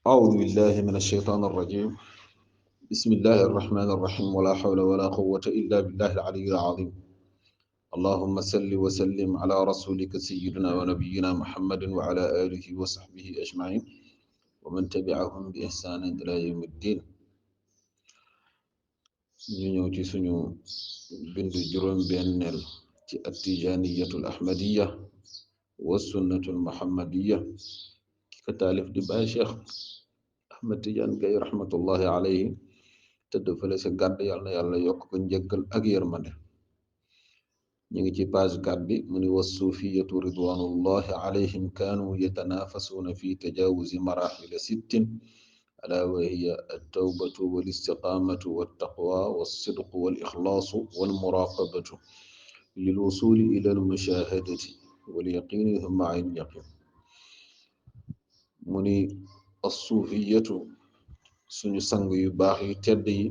أعوذ بالله من الشيطان الرجيم. بسم الله الرحمن الرحيم ولا حول ولا قوة إلا بالله العلي العظيم. اللهم صل وسلم على رسولك سيدنا ونبينا محمد وعلى آله وصحبه أجمعين ومن تبعهم بإحسان إلى يوم الدين. ñu ñëw ci suñu bindu juróom benneel ci attijaaniyatul ahmadiyya wa sunnatul muhammadiyya ki ko taalif di Baay Cheikh Ahmad Tijaan Gay rahmatullahi alayhi tëdd fële sa gàdd yàlla na yàlla yokk ko njëggal ak yërmande. ñu ngi ci page 4 bi mu ni wassuufiyatu ridwanullahi alayhim kaanu yatanafasuuna fi tajawuzi maraxila sittin ala wa hiya altawbatu walistiqaamatu waltaqwa walsidqu walixlaasu walmuraqabatu lilwusuli ila almushahadati walyaqini thumma ayn yaqin. mu ni assuufiyatu suñu sang yu baax yu tedd yi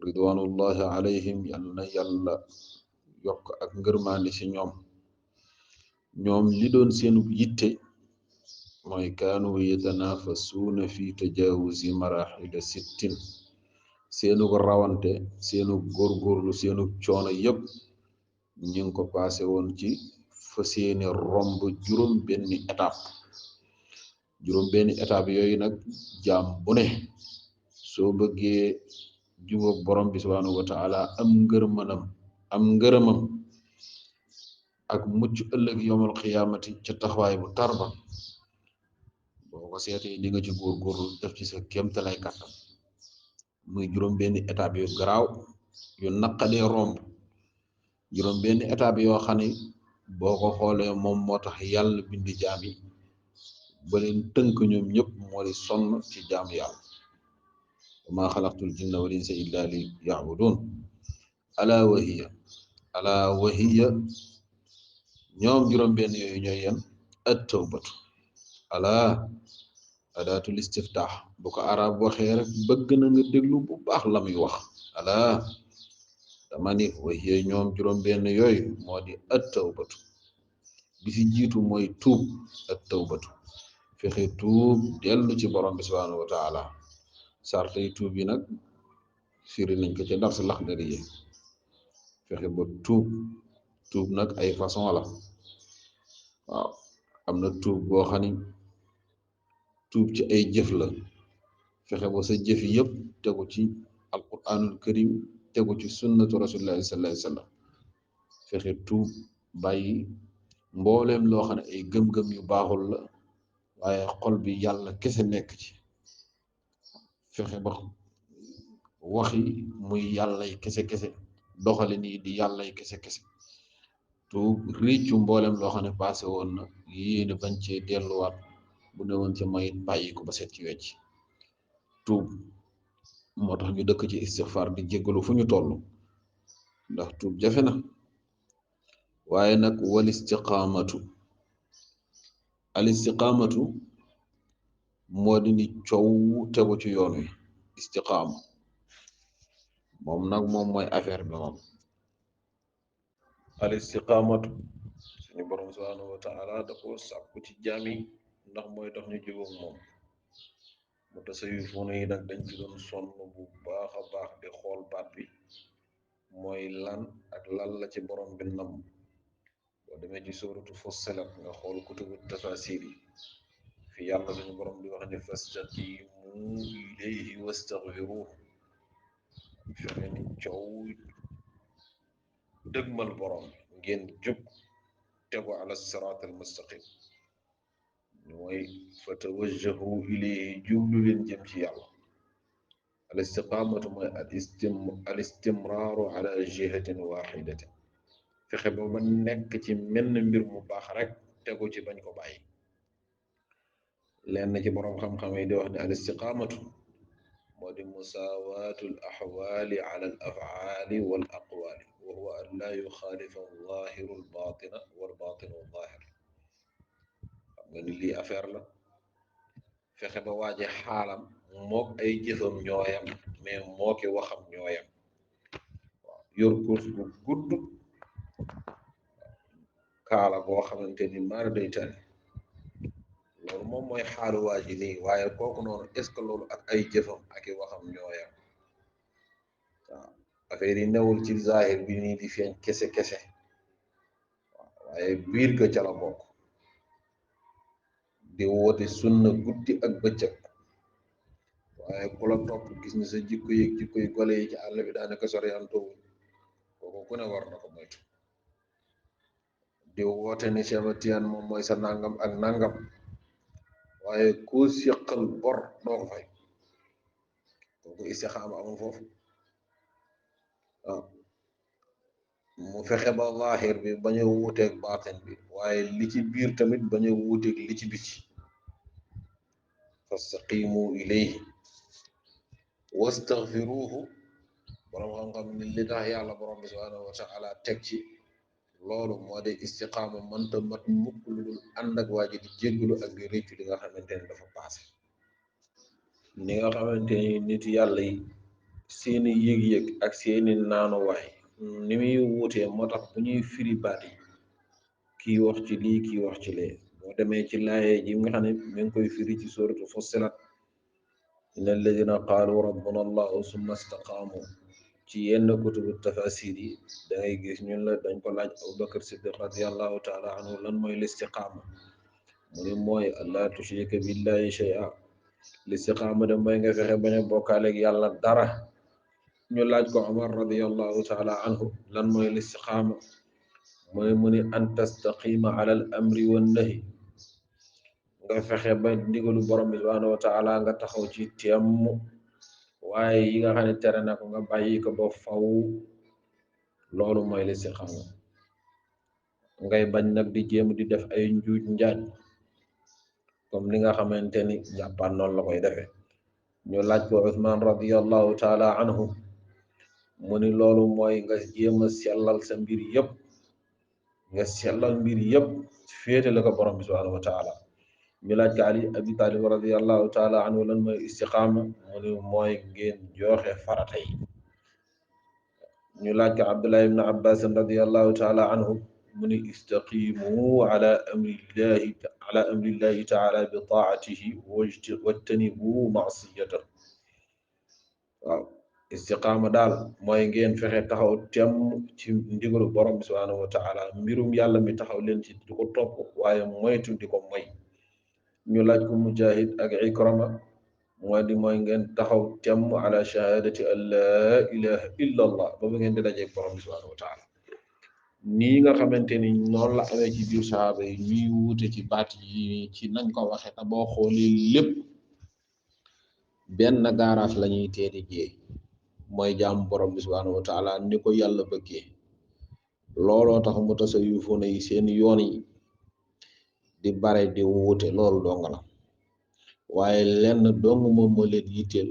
ridwanullahi alayhim yàlla na yàlla yokk ak ngërmaandi ci ñoom li doon seenu yitte mooy kaanu yatanafasuuna fi tajawuzi maraxila sittin, seenu rawante seenu góorgóorlu seenu coono yépp ñu ngi ko paase woon ci fa seeni romb juróom benni étape yooyu nag jaam bu ne soo bëggee jubóog borom bi subhanahu wa taala am ngërëmam ak mucc ëllëg yowmal xiyaamati ca taxawaay bu tarba boo ko seetee di nga ci góorgóorlu def ci sa kéemtalay kàttan. muy juróom benni étape yu garaaw yu naqadee romb, juróom benni étape yoo xam ne boo ko xoolee moom moo tax yàlla bind jaam yi ba leen tënk ñoom ñëpp moo di sonn ci jaam yàlla. wa maa xalaqtul jinna wal insa illa li ya'budun. ala wahiya ñoom juróom benn yooyu ñooy yan at tawbatu. ala adaatul istiftaax bu ko arab waxee rek bëgg na nga déglu bu baax la muy wax. ala dama ni wahiya ñoom juróom benn yooyu moo di at tawbatu. bi ci jiitu mooy tuub. at tawbatu fexe tuub dellu ci borom bi subhanahu wa taala. sartay tuub yi nag firi nañ ko ca dars Laxdari yi. fexe ba tuub nag ay façon la. waaw am na tuub boo xam ni tuub ci ay jëf la, fexe ba sa jëf yëpp tegu ci alquranul karim tegu ci sunnatu rasulillahi sallallahu alayhi wasallam. fexe tuub bàyyi mbooleem loo xam ne ay gëm-gëm yu baaxul la waaye xol bi yàlla kese nekk ci. fexe ba waxi muy yàllay kese doxalin yi di yàllay kese tuub réccu mboolem loo xam ne passé woon na yéene bañ cee delluwaat bu ne woon ci mayit bàyyi ko ba set ci wecc. tuub moo tax ñu dëkk ci istixfaar di jéggalu fu ñu toll ndax tuub jafe na. waaye nag wal istiqaamatu moo di ni coow tegu ci yoon wi. istiqaama moom nag moom mooy affaire bi moom. al istiqaamatu suñu borom subhanahu wa taala da ko sàkku ci jaam yi ndax mooy tax ñu jubóog moom. mu tasawufoon yi nag dañ ci doon sonn bu baax a baax di xool baat bi mooy lan ak lan la ci borom bi nam. boo demee ci suuratu Fussilat nga xool kutubu tafasir yi fi yàlla suñu borom di wax ne fastaqimu ilayhi wastaghfiruhu. fexe ni coow dëgmal borom ngeen jub tegu ala sirat al mustaqim mooy fa tawajjahu ilayhi jublu leen jëm ci yàlla. al istiqamatu mooy al istimraaru ala jihatin waxidatin. fexe ba ba nekk ci menn mbir mu baax rek tegu ci bañ ko bàyyi. leen ci boroom xam-xam yi di wax ne al istiqamatu moo di musaawaatu al axwaali ala al afaali wal aqwaali wa huwa an laa yuxaalifa zaahiru al baatina wal baatinu zaahir. xam nga ni lii affaire la. fexe ba waaje xaalam mook ay jëfam ñooyam mais mooki waxam ñooyam. waaw yor course bu gudd kaala boo xamante ni maar day tane loolu moom mooy xaalu waa ji nii waaye kooku noonu est-ce que loolu ak ay jëfam ak i waxam ñooyam waaw affaire yi newul ci zahir bi nii di feeñ kese kese waaye biir ga ca la bokk di woote sunna guddi ak bëccëg waaye ku la topp gis ni sa jikko yi gole yi ci àll bi daanaka soriantoo kooku ku ne war na ko moytu di woote ni Cheikh Tijaan moom mooy sa nangam ak nangam waaye koo séqal bor doo ko fay kooku istixaama amul foofu waaw mu fexe ba zaahir bi bañ a wuuteeg baatin bi waaye li ci biir tamit bañ a wuuteeg li ci biti fastaqimu ilayhi wastaghfiruhu borom xam-xam ni li tax yàlla borom bi subhanahu wa taala teg ci loolu moo di istiqaama mënta mat mukk lu dul ànd ak waa ji di jéggalu ak di réccu li nga xamante ne dafa paase ni nga xamante ni nit yàlla yi seeni yëg-yëg ak seeni naanuwaay ni muy wuutee moo tax bu ñuy firi baat yi kii wax ci lii kii wax ci lee boo demee ci laaye ji nga xam ne mi ngi koy firi ci suratu Fussilat inna alladina qaalu rabbuna allahu summa istaqaamu ci yenn kutubu tafasir yi da ngay gis ñun la dañ ko laaj Abubakar Siddiq radiallahu taala anhu lan mooy listiqaama mu ni mooy allah tushrika billahi shay'a listiqaama de mooy nga fexe bañ a bokkaaleeg yàlla dara ñu laaj ko Omar radiallahu taala anhu lan mooy listiqaama mooy mu ni an tastaqima ala al amri wan nahi nga fexe ba ndigalu borom bi subhanahu wa taala nga taxaw ci temm waaye yi nga xam ne tere na ko nga bàyyi ko ba faw loolu mooy listiqaama ngay bañ nag di jéem di def ay njuuj njaaj comme li nga xamante ni jàppaan noonu la koy defee ñu laaj ko Usmaan radiallahu taala anhu mu ni loolu mooy nga jéem a sellal sa mbir yëpp nga sellal mbir yëpp féete la ko borom bi subhanahu wa taala ñu laaj ko Ali Abi Talib radiallahu taala anhu lan mooy istiqaama mu ni mooy ngeen joxe farata yi ñu laaj ko Abdullah ibn Abbas radiallahu taala anhu mu ni istaqimu ala amrillahi taala bi taatihi wajtanibu maasiyatahu waaw istiqaama daal mooy ngeen fexe taxaw temm ci ndigalu borom bi subhanahu wa taala mbirum yàlla mi taxaw leen ci di ko topp waaye moytu di ko moy ñu laaj ko Mujahid ak Ikrama mooy ngeen taxaw temm ala shahadati an laa ilaha illa allah ba ngeen di dajeeg borom bi subhanahu wa taala nii nga xamante ni noonu la amee ci biir sahaaba yi ñuy wuute ci baat yi ci nañ ko waxe te boo xoolee lépp benn gaaraas la ñuy teedi jee mooy jaam borom bi subhanahu wa taala ni ko yàlla bëggee looloo tax mu tasawufoona yi seen yoon yi di bare di wuute loolu dong la waaye lenn dong moom moo leen yitteel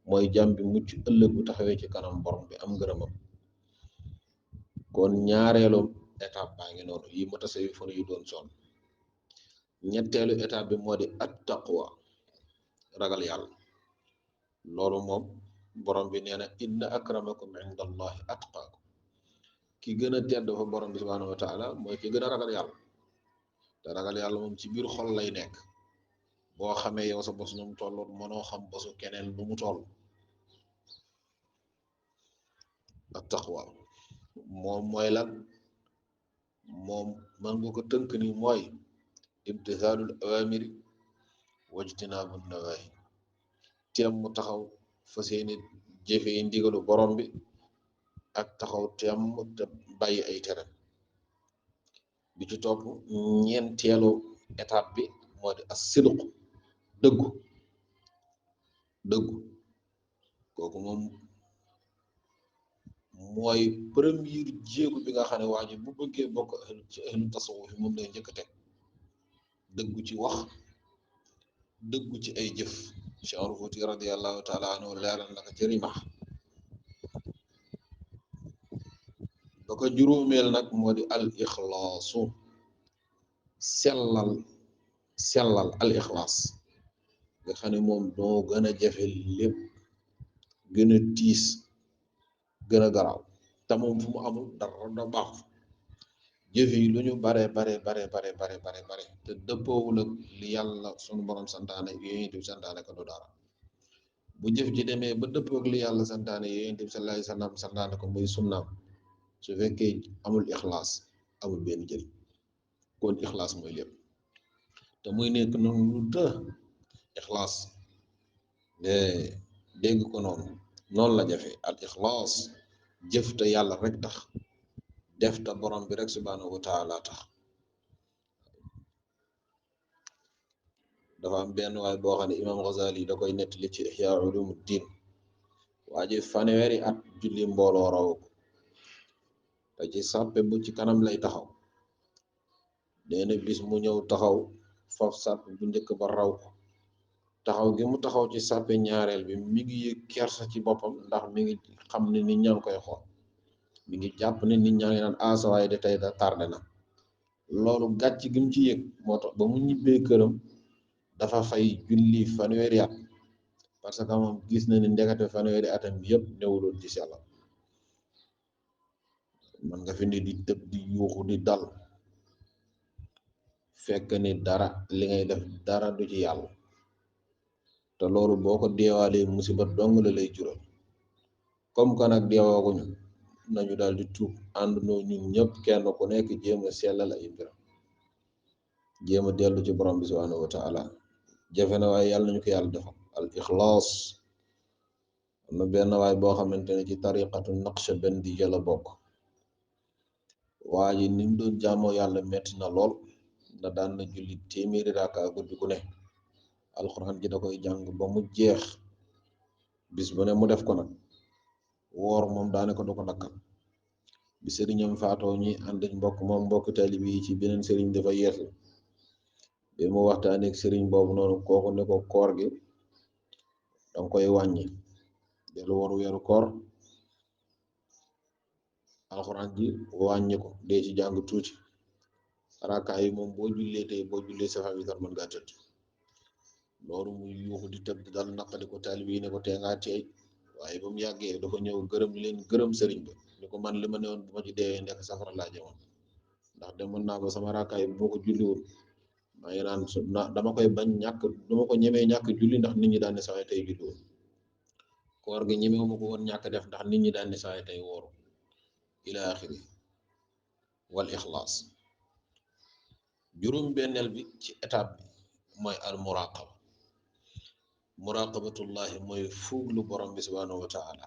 mooy jaam bi mucc ëllëg bu taxawee ci kanam borom bi am ngërëmam kon ñaareelu étape baa ngi noonu yi mu tasawufoona yi doon sonn ñetteelu étape bi moo di at taqwa ragal yàlla loolu moom borom bi nee na inna akramakum inda allahi atqaakum ki gën a tedd fa borom bi subhanahu wa taala mooy ki gën a ragal yàlla te ragal yàlla moom ci biir xol lay nekk boo xamee yow sa bos nu mu toll mënoo xam bosu keneen nu mu toll ak taqwa moom mooy lan moom man nga ko tënk ni mooy imtisaalul awamiri wajtinaabu nawahi teem mu taxaw fa seeni jëfe yi ndigalu borom bi ak taxaw teem te bàyyi ay tere bi ci topp ñeenteelu étape bi moo di as sidq dëggu kooku moom mooy premier jéego bi nga xam ne waa ji bu bëggee bokk ci ahlu tasawuf moom lay njëkk a teg dëggu ci wax dëggu ci ay jëf Cheikh Omar Fouti radiallahu taala anhu leeral na ko ci rimax ba ko juróomeel nag moo di al ixlaasu sellal al ixlaas nga xam ne moom doo gën a jafe lépp gën a tiis gën a garaaw te moom fu mu amul dara da baaxu jëf yi lu ñu bare te dëppoowul ak li yàlla sunu borom santaane yonent bi santaane ko du dara bu jëf ji demee ba dëppoo ak li yàlla santaane yonent bi sallallahu alayhi wasallam santaane ko muy sunnaam su fekkee amul ixlaas amul benn jëriñ kon ixlaas mooy lépp te muy nekk noonu lu të ixlaas dégg ko noonu la jafe al ixlaas jëf te yàlla rek tax def te borom bi rek subhanahu wa taala tax dafa am benn waay boo xam ne imam Ghazali da koy nettali ci Ihya Ulumuddin waa ji fanweeri at julli mbooloo raw ko te ci sàppe bu ci kanam lay taxaw nee na bis mu ñëw taxaw faf sàppe bu njëkk ba raw ko taxaw gi mu taxaw ci sàppe ñaareel bi mi ngi yëg kersa ci boppam ndax mi ngi xam ne nit ñaa ngi koy xool mi ngi jàpp ne nit ñaa ngi naan asawaay de tey da tardé na loolu gàcc gi mu ci yëg moo tax ba mu ñibbee këram dafa fay julli fanweeri at parce que moom gis na ni ndekete fanweeri atam bi yëpp newuloon ci yàlla man nga fi ni di tëb di yuuxu di dal fekk ni dara li ngay def dara du ci yàlla te loolu boo ko deewaalee musiba dong la lay jural comme que nag deewaaguñu nañu daal di tuub àndandoo ñun ñëpp kenn ku nekk jéem a sellal ay mbiram jéem a dellu ci borom bi subhanahu wa taala jafe na waaye yàlla nañu ko yàlla defal al ixlaas am na benn waay boo xamante ne ci tariqatu naqshbandiyya la bokk waa ji ni mu doon jaamoo yàlla metti na lool na daan na julli téeméeri raaka guddi gu ne alxuraan ji da koy jàng ba mu jeex bis bu ne mu def ko nag woor moom daane ko du ko dakkal bi sëriñam faatoo ñi ànd moom mbokk taalibe yi ci beneen sëriñ dafa yeesu bi mu waxtaanee ak sëriñ boobu noonu kooku ne ko koor gi danga koy wàññi dellu waru weeru koor alxuraan ji wàññi ko dee ci jàng tuuti rakaa yi moom boo jullee tey boo jullee sa witar mën ngaa tëdd loolu muy yuuxu di tëb di dal naqadi ko taalibe yi ne ko tee ngaa teey waaye ba mu yàggee dafa ñëw gërëm sëriñ ba ni ko man li ma ne woon bu ma ci deewee nekk safara laa jëmoon ndax demoon naa ba sama rakaa yi bu ma ko julliwul maa ngi naan dama koy bañ ñàkk dama ko ñemee ñàkk julli ndax nit ñi daan ne saa tey julliwul koor gi ñemewu ma ko woon ñàkk def ndax nit ñi daan ne saa tey wóoru ila axiri wal ixlaas juróom benneel bi ci étape bi mooy al muraqabatullahi mooy fuuglu borom bi subhanahu wa taala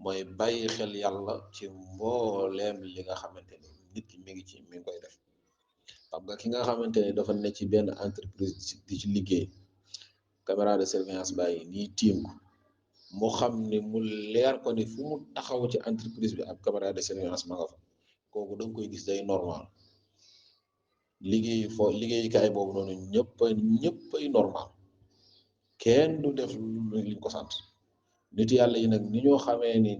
mooy bàyyi xel yàlla ci mbooleem li nga xamante ne nit ki mi ngi koy def xam nga ki nga xamante ne dafa ne ci benn entreprise di ci liggéey caméra de surveillance bàyyi nii tiim ko mu xam ne mu leer ko ni fu mu taxaw ci entreprise bi ak caméra de surveillance ma nga fa kooku da nga koy gis day normal liggéeyukaay boobu noonu ñëppay normal kenn du def liñ ko sant nit yàlla yi nag ni ñoo xamee ni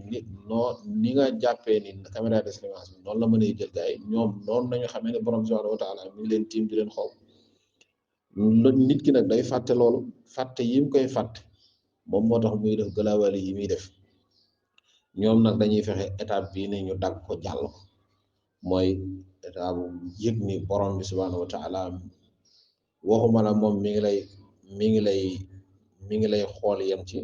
ni nga jàppee ni caméra de surveillance bi noonu la mënee jël gaay ñoom noonu nañu xamee ne borom subhanahu wa taala mi ngi leen tiim di leen xool nit ki nag day fàtte loolu fàtte yim koy fàtte moom moo tax muy def galaawali yi muy def ñoom nag dañuy fexe étape bii ne ñu dagg ko jàll ko mooy étape yëg ni borom bi subhanahu wa taala waxuma la moom mi ngi lay xool yem ci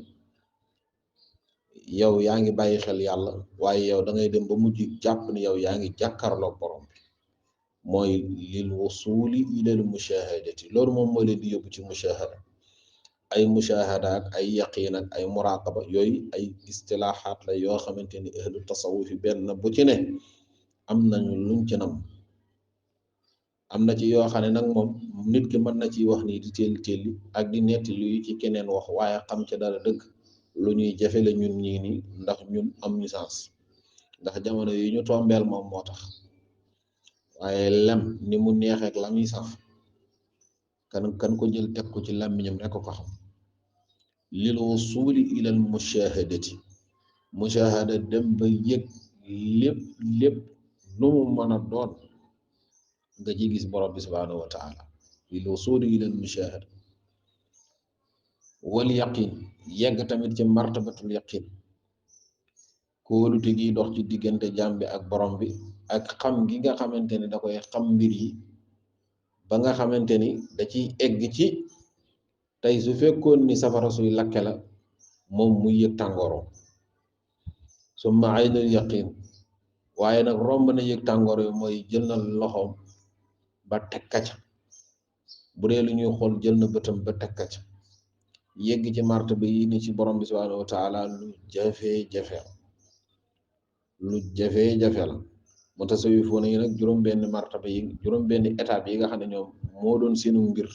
yow yaa ngi bàyyi xel yàlla waaye yow da ngay dem ba mujj jàpp ni yow yaa ngi jàkkaarloog borom bi mooy lil wusuli ilal mushahadati loolu moom mooy leen di yóbbu ci mushahada ay mushahada ak ay yaqin ak ay muraqaba yooyu ay istilaaxaat la yoo xamante ni ahlu tasawufi benn bu ci ne am nañu luñ ci nam am na ci yoo xam ne nag moom nit ki mën na ci wax nii di telli ak di netti luy ci keneen wax waaye xam ca dara dëgg lu ñuy jafe la ñun ñii nii ndax ñun am ñu sens ndax jamono yi ñu tombeel moom moo tax waaye lem ni mu neexeek la muy saf kan ko jël teg ko ci làmmiñam rek ko xam lil wusuli ilal mushahada dem ba yëg lépp lu mu mën a doon nga ci gis borom bi subhanahu wa taala lil wusuli ilal mushahada wal yaqin yegg tamit ci martabatul yaqin kóolute gi dox ci diggante jaam bi ak borom bi ak xam gi nga xamante ni da koy xam mbir yi ba nga xamante ni da ciy egg ci tey su fekkoon ni safara suy lakke la moom muy yëg tàngooroom summa aynul yaqin waaye nag romb na yëg tàngoor yi mooy jël na loxoom ba teg ka ca bu dee lu ñuy xool jël na bëtam ba teg ka ca yegg ci martaba yi ni ci borom bi subhanahu wa taala lu jafe-jafe lu jafe-jafe la mu tasawufoon yi nag juróom-benn martaba yi juróom-benn étape yi nga xam ne ñoom moo doon seenu mbir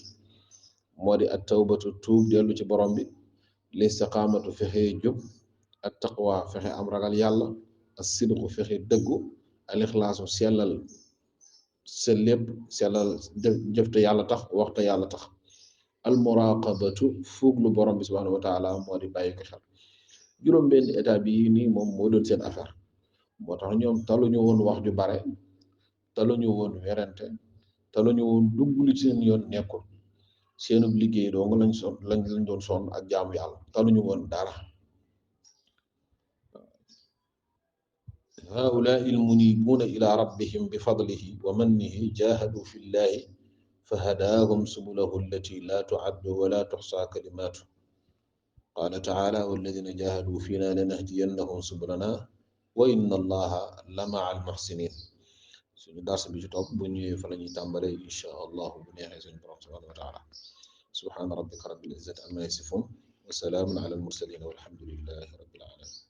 moo di at tawbatu tuub dellu ci borom bi listiqaamatu fexe jub at taqwa fexe am ragal yàlla as sidqu fexe dëggu al ixlaasu sellal sa lépp sellal jëfte yàlla tax waxte yàlla tax al muraqabatu fuuglu borom bi subhanahu wa taala moo di bàyyi ko xel juróom-benn étape yi nii moom moo doon seen affaire moo tax ñoom taluñu woon wax ju bare taluñu woon werante taluñu woon dugg lu ci seen yoon nekkul seenub liggéey dong lañ doon sonn ak jaamu yàlla taluñu woon dara haulaai almunibuuna ila rabbihim bi fadlihi wa mannihi jahadu fi llahi fa hadaahum subulahu allati la tuaddu wala tuxsa kalimatu qala taala walladina jahadu fina lanahdiyannahum subulana wa inna allaha la maa almuxsinin suñu dars bi ci topp bu ñëwee fa la ñuy tàmbale insha allah bu neexee suñu borom subhanahu wa taala subhana rabbika rabbil izzati amma yasifun wa salaamun ala almursalin walhamdulillahi rabbil alamin